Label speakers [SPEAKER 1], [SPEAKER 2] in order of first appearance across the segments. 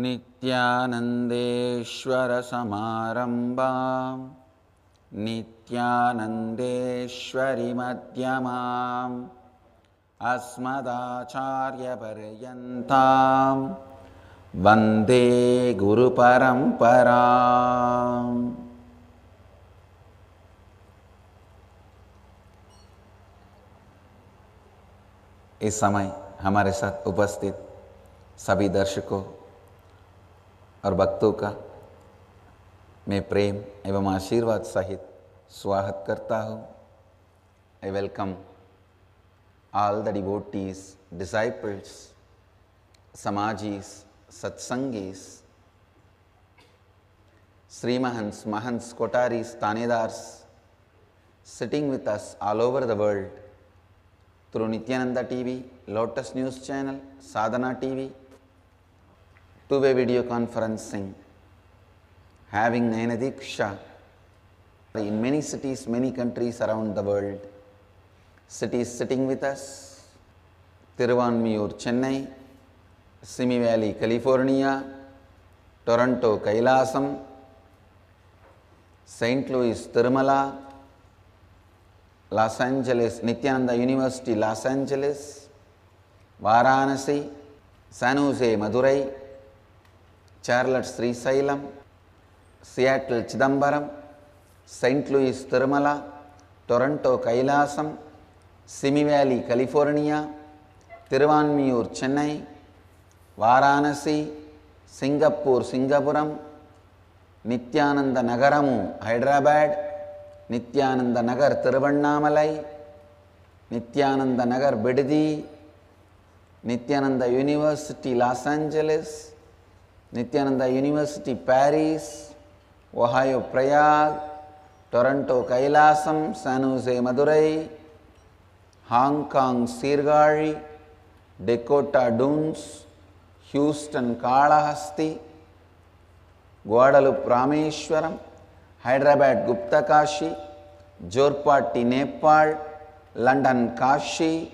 [SPEAKER 1] नित्यानन्देश्वर समारम्भां नित्यानन्देश्वरि मध्यमाम् अस्मदाचार्यपर्यन्तां वन्दे गुरुपरम्पराम्। इस समय हमारे साथ उपस्थित सभी दर्शकों और भक्तों का मैं प्रेम एवं आशीर्वाद सहित स्वागत करता हूँ। I welcome all the devotees, disciples, samajis, satsangis, Srimahans, Mahants, Kotaris, Tanedars sitting with us all over the world through Nithyananda TV, Lotus News Channel, Sadhana TV, two-way video conferencing, having Nainadiksha in many cities, many countries around the world. Cities sitting with us: Tiruvanmiyur, Chennai; Simi Valley, California; Toronto, Kailasam; St. Louis, Tirumala; Los Angeles, Nithyananda University, Los Angeles; Varanasi; San Jose, Madurai; Charlotte, Sri Sailam; Seattle, Chidambaram; St. Louis, Tirumala; Toronto, Kailasam; Simi Valley, California; Tiruvanmiyur, Chennai; Varanasi; Singapore, Singapuram; Nithyananda Nagaramu, Hyderabad; Nithyananda Nagar, Tiruvannamalai; Nithyananda Nagar, Bidadi; Nithyananda University, Los Angeles; Nithyananda University, Paris; Ohio, Prayag; Toronto, Kailasam; San Jose, Madurai; Hong Kong, Sirgari; Dakota, Dunes; Houston, Kalahasti; Guadalupe, Rameshwaram; Hyderabad, Gupta Kashi; Jorpati, Nepal; London, Kashi;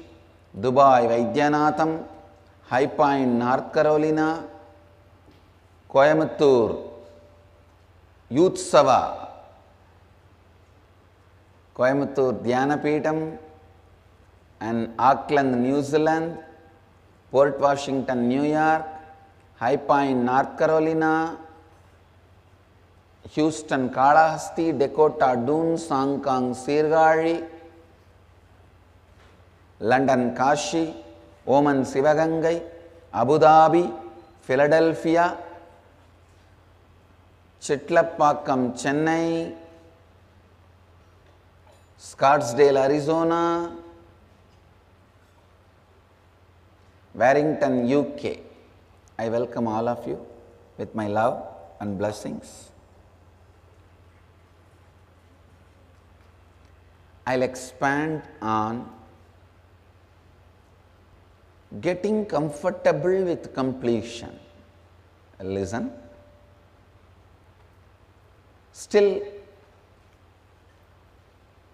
[SPEAKER 1] Dubai, Vaidyanatham; High Point, North Carolina; Coimbatore, Youth Sabha; Coimbatore, Dhyanapitham; and Auckland, New Zealand; Port Washington, New York; High Point, North Carolina; Houston, Kalahasti; Dakota, Dunes; Hong Kong, Sirgari; London, Kashi; Oman, Sivagangai; Abu Dhabi; Philadelphia; Chitlapakkam, Chennai; Scottsdale, Arizona; Warrington, UK. I welcome all of you with my love and blessings. I'll expand on getting comfortable with completion. Listen. Still,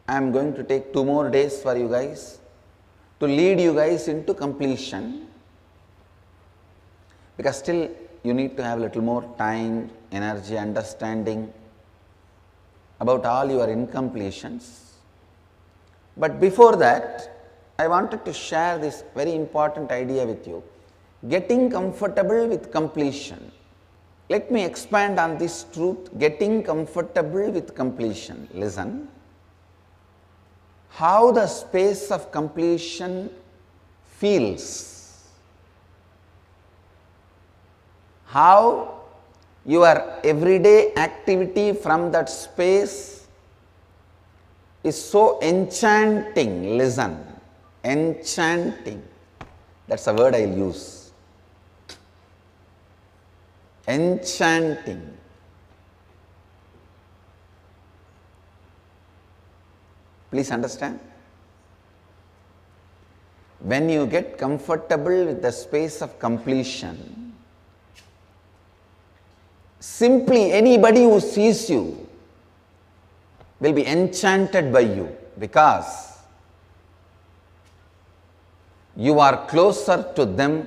[SPEAKER 1] I am going to take 2 more days for you guys to lead you guys into completion, because still you need to have a little more time, energy, understanding about all your incompletions. But before that, I wanted to share this very important idea with you: getting comfortable with completion. Let me expand on this truth: getting comfortable with completion. Listen. How the space of completion feels. How your everyday activity from that space is so enchanting. Listen. Enchanting. That's a word I'll use. Enchanting. Please understand. When you get comfortable with the space of completion, simply anybody who sees you will be enchanted by you, because you are closer to them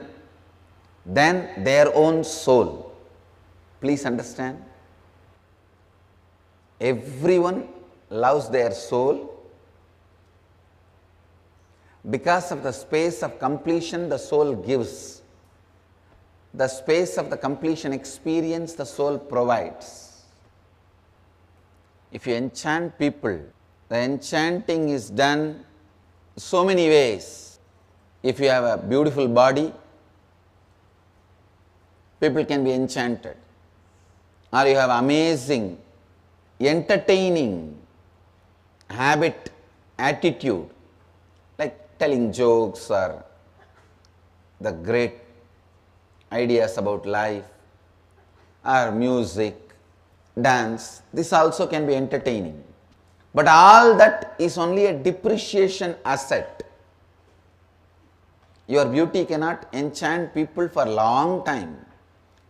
[SPEAKER 1] than their own soul. Please understand. Everyone loves their soul. Because of the space of completion the soul gives, the space of the completion experience the soul provides. If you enchant people, the enchanting is done so many ways. If you have a beautiful body, people can be enchanted. Or you have amazing, entertaining habit, attitude, like telling jokes or the great ideas about life, or music, dance, this also can be entertaining. But all that is only a depreciation asset. Your beauty cannot enchant people for a long time.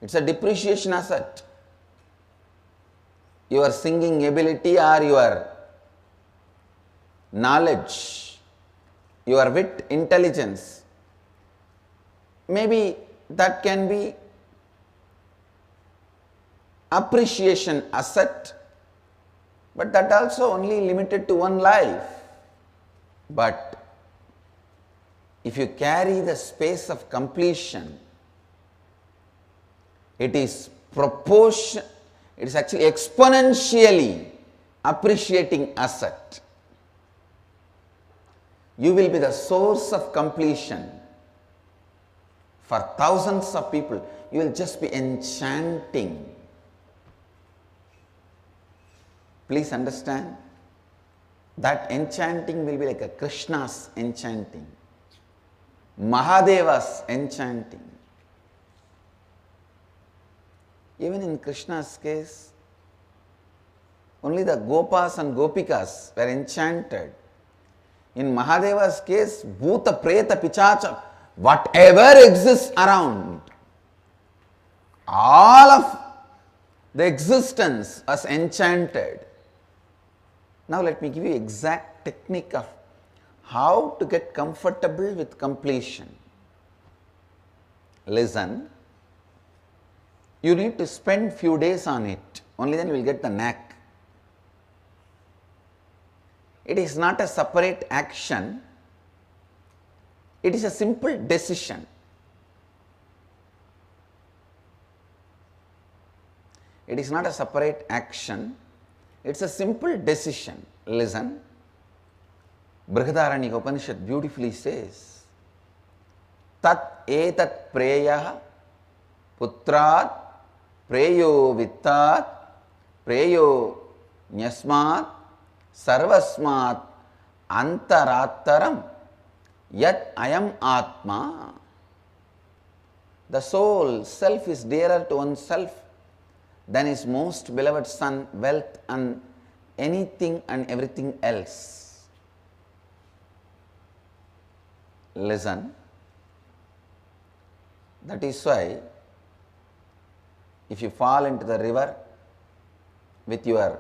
[SPEAKER 1] It's a depreciation asset. Your singing ability or your knowledge, your wit, intelligence, maybe that can be appreciation asset, but that also only limited to one life. But if you carry the space of completion, it is actually exponentially appreciating asset. You will be the source of completion for thousands of people. You will just be enchanting. Please understand, that enchanting will be like a Krishna's enchanting, Mahadeva's enchanting. Even in Krishna's case, only the Gopas and Gopikas were enchanted. In Mahadeva's case, Bhuta, Preta, Pichacha, whatever exists around, all of the existence was enchanted. Now let me give you exact technique of how to get comfortable with completion. Listen, you need to spend few days on it, only then you will get the knack. It is not a separate action, it is a simple decision. It is not a separate action, it's a simple decision. Listen, Brihadaranyaka Upanishad beautifully says, Tat etat preya putrat preyo vittat preyo nyasmat sarvasmat antarattaram yat ayam atma. The soul, self is dearer to oneself than his most beloved son, wealth and anything and everything else. Listen, that is why if you fall into the river with your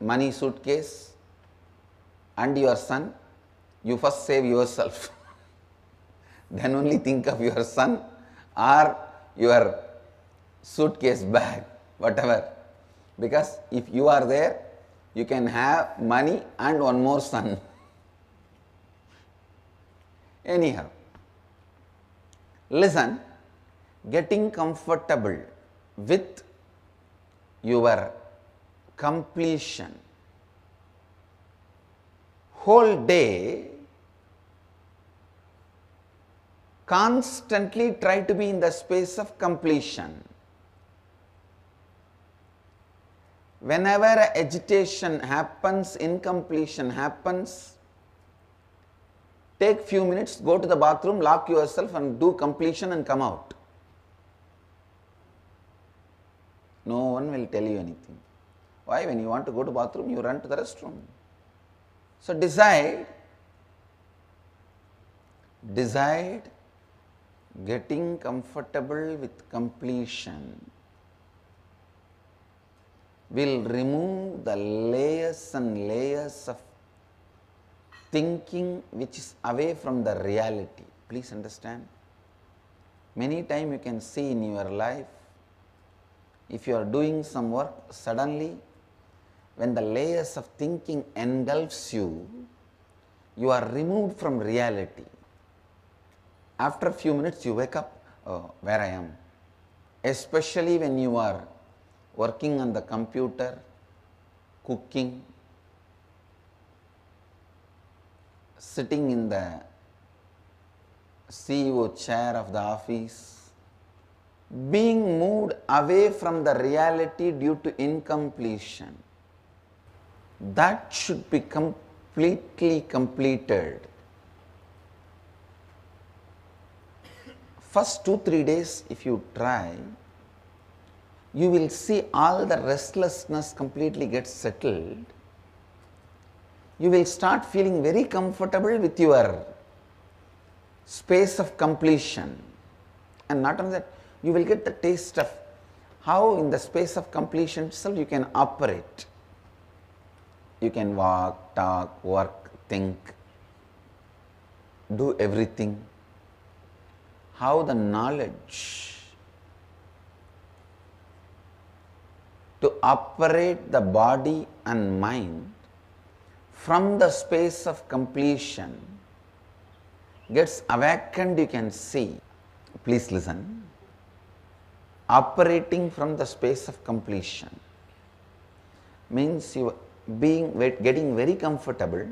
[SPEAKER 1] money suitcase and your son, you first save yourself. Then only think of your son or your suitcase bag, whatever. Because if you are there, you can have money and one more son. Anyhow, listen, getting comfortable with your completion. Whole day, constantly try to be in the space of completion. Whenever agitation happens, incompletion happens, take few minutes, go to the bathroom, lock yourself and do completion and come out. No one will tell you anything. Why? When you want to go to bathroom, you run to the restroom. So decide getting comfortable with completion will remove the layers and layers of thinking which is away from the reality. Please understand. Many times you can see in your life, if you are doing some work, suddenly when the layers of thinking engulfs you, you are removed from reality. After a few minutes you wake up, oh, where I am. Especially when you are working on the computer, cooking, sitting in the CEO chair of the office, being moved away from the reality due to incompletion. That should be completely completed. First 2-3 days if you try, you will see all the restlessness completely gets settled. You will start feeling very comfortable with your space of completion. And not only that, you will get the taste of how in the space of completion itself you can operate. You can walk, talk, work, think, do everything. How the knowledge to operate the body and mind from the space of completion gets awakened, you can see. Please listen. Operating from the space of completion means you getting very comfortable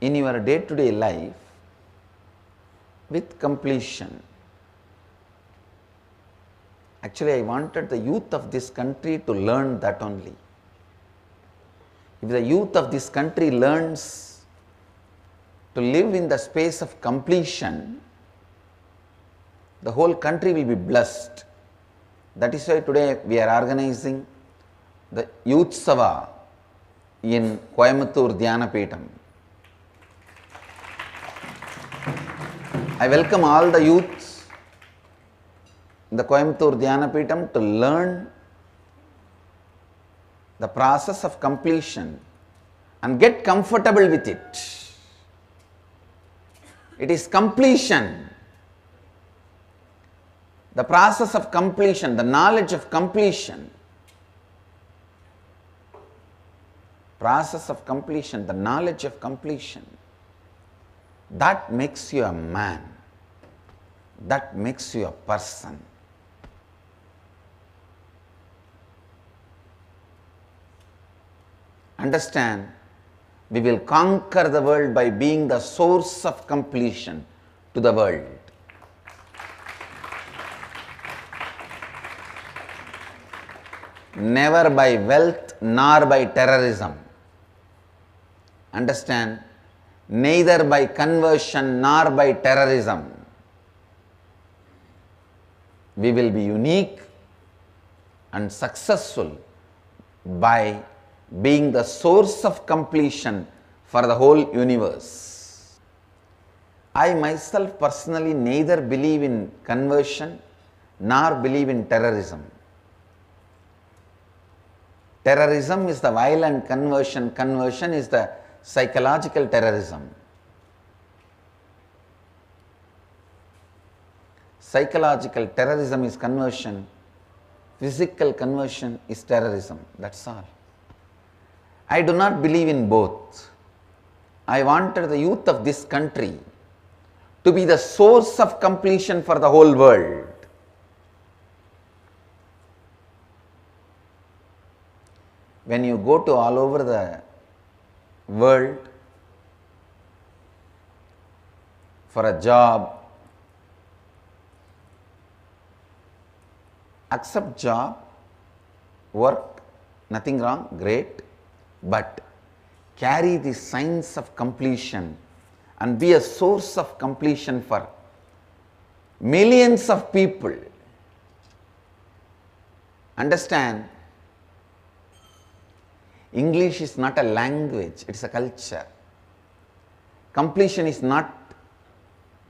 [SPEAKER 1] in your day-to-day life with completion. Actually, I wanted the youth of this country to learn that only. If the youth of this country learns to live in the space of completion, the whole country will be blessed. That is why today we are organizing the Youth Sava in Coimbatore Dhyanapitham. I welcome all the youths in the Coimbatore Dhyanapitham to learn the process of completion and get comfortable with it. It is completion. The process of completion, the knowledge of completion. Process of completion, the knowledge of completion. That makes you a man. That makes you a person. Understand, we will conquer the world by being the source of completion to the world. Never by wealth nor by terrorism. Understand, neither by conversion nor by terrorism. We will be unique and successful by being the source of completion for the whole universe. I myself personally neither believe in conversion nor believe in terrorism. Terrorism is the violent conversion, conversion is the psychological terrorism. Psychological terrorism is conversion, physical conversion is terrorism, that's all. I do not believe in both. I wanted the youth of this country to be the source of completion for the whole world. When you go to all over the world for a job, accept job, work, nothing wrong, great, but carry the signs of completion and be a source of completion for millions of people. Understand, English is not a language, it is a culture. Completion is not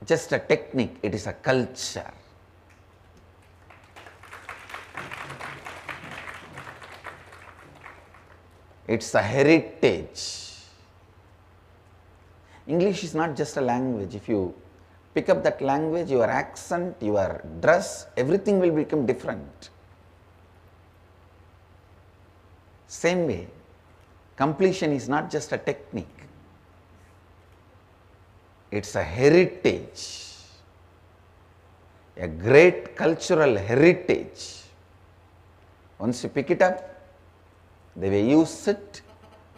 [SPEAKER 1] just a technique, it is a culture. It's a heritage. English is not just a language. If you pick up that language, your accent, your dress, everything will become different. Same way, completion is not just a technique. It's a heritage, a great cultural heritage. Once you pick it up, the way you sit,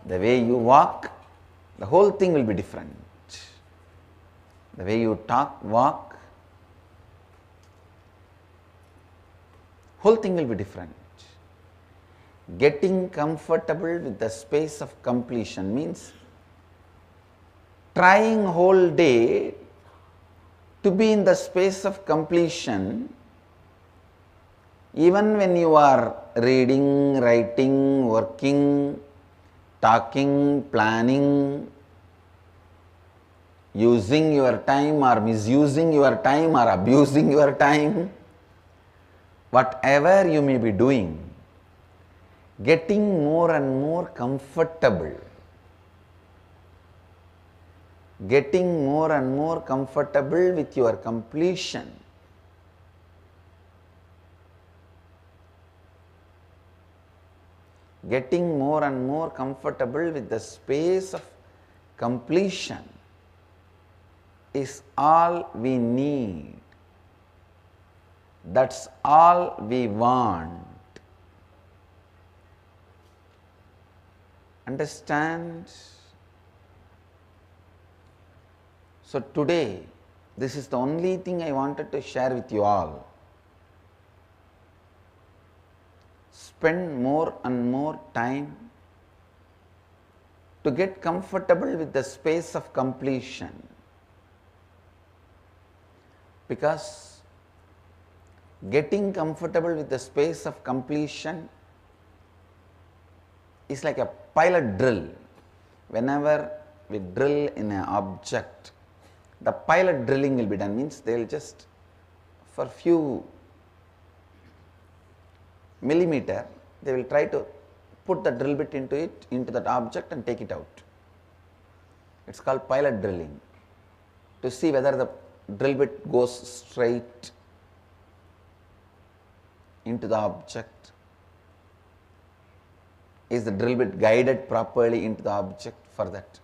[SPEAKER 1] the way you walk, the whole thing will be different. The way you talk, walk, whole thing will be different. Getting comfortable with the space of completion means trying whole day to be in the space of completion, even when you are reading, writing, working, talking, planning, using your time or misusing your time or abusing your time, whatever you may be doing, getting more and more comfortable, getting more and more comfortable with your completion. Getting more and more comfortable with the space of completion is all we need. That's all we want. Understand? So today, this is the only thing I wanted to share with you all. Spend more and more time to get comfortable with the space of completion. Because getting comfortable with the space of completion is like a pilot drill. Whenever we drill in an object, the pilot drilling will be done, means they will just for few millimeter, they will try to put the drill bit into it, into that object and take it out. It's called pilot drilling, to see whether the drill bit goes straight into the object. Is the drill bit guided properly into the object? For that,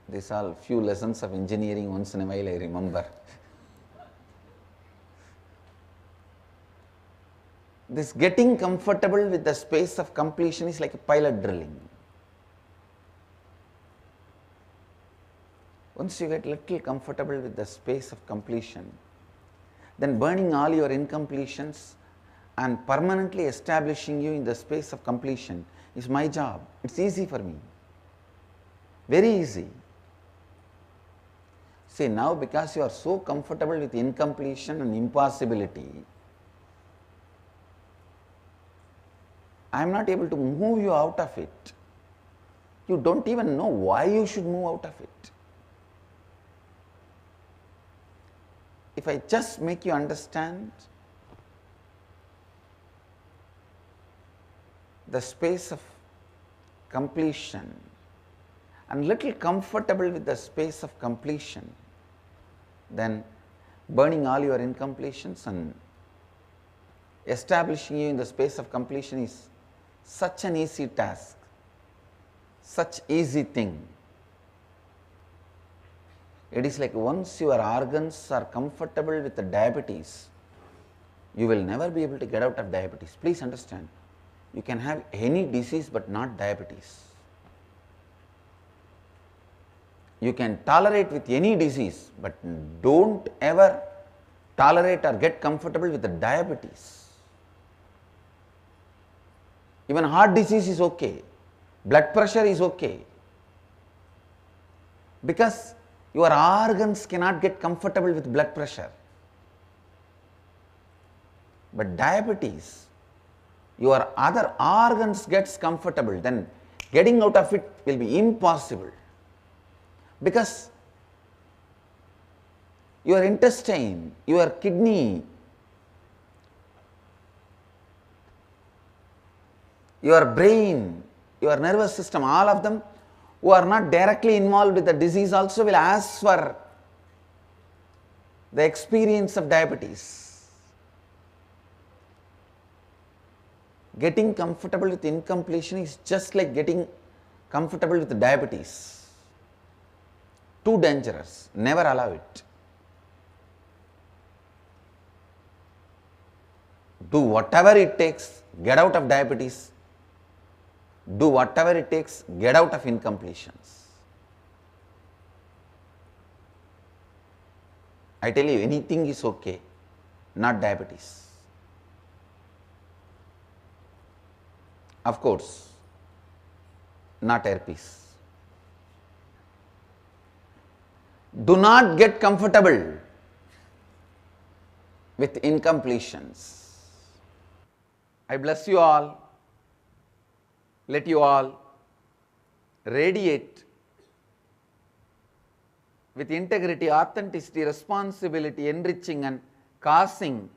[SPEAKER 1] these are few lessons of engineering once in a while I remember. This getting comfortable with the space of completion is like a pilot drilling. Once you get little comfortable with the space of completion, then burning all your incompletions and permanently establishing you in the space of completion is my job. It's easy for me. Very easy. See, now because you are so comfortable with incompletion and impossibility, I am not able to move you out of it. You don't even know why you should move out of it. If I just make you understand the space of completion and little comfortable with the space of completion, then burning all your incompletions and establishing you in the space of completion is such an easy task, such easy thing. It is like once your organs are comfortable with the diabetes, you will never be able to get out of diabetes. Please understand, you can have any disease but not diabetes. You can tolerate with any disease, but don't ever tolerate or get comfortable with the diabetes. Even heart disease is okay, blood pressure is okay, because your organs cannot get comfortable with blood pressure. But diabetes, your other organs gets comfortable, then getting out of it will be impossible, because your intestine, your kidney, your brain, your nervous system, all of them who are not directly involved with the disease also will ask for the experience of diabetes. Getting comfortable with incompletion is just like getting comfortable with diabetes. Too dangerous. Never allow it. Do whatever it takes, get out of diabetes. Do whatever it takes, get out of incompletions. I tell you, anything is okay, not diabetes. Of course, not herpes. Do not get comfortable with incompletions. I bless you all. Let you all radiate with integrity, authenticity, responsibility, enriching and causing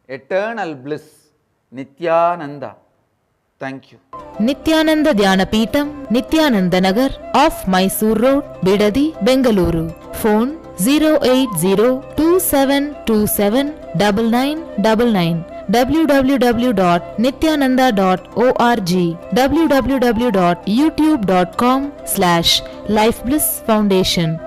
[SPEAKER 1] eternal bliss. Nithyananda. Thank you.
[SPEAKER 2] Nithyananda Dhyanapītam, Nithyananda Nagar, off Mysore Road, Bidadi, Bengaluru. Phone 08027279999. www.nithyananda.org. www.youtube.com/Life Bliss Foundation.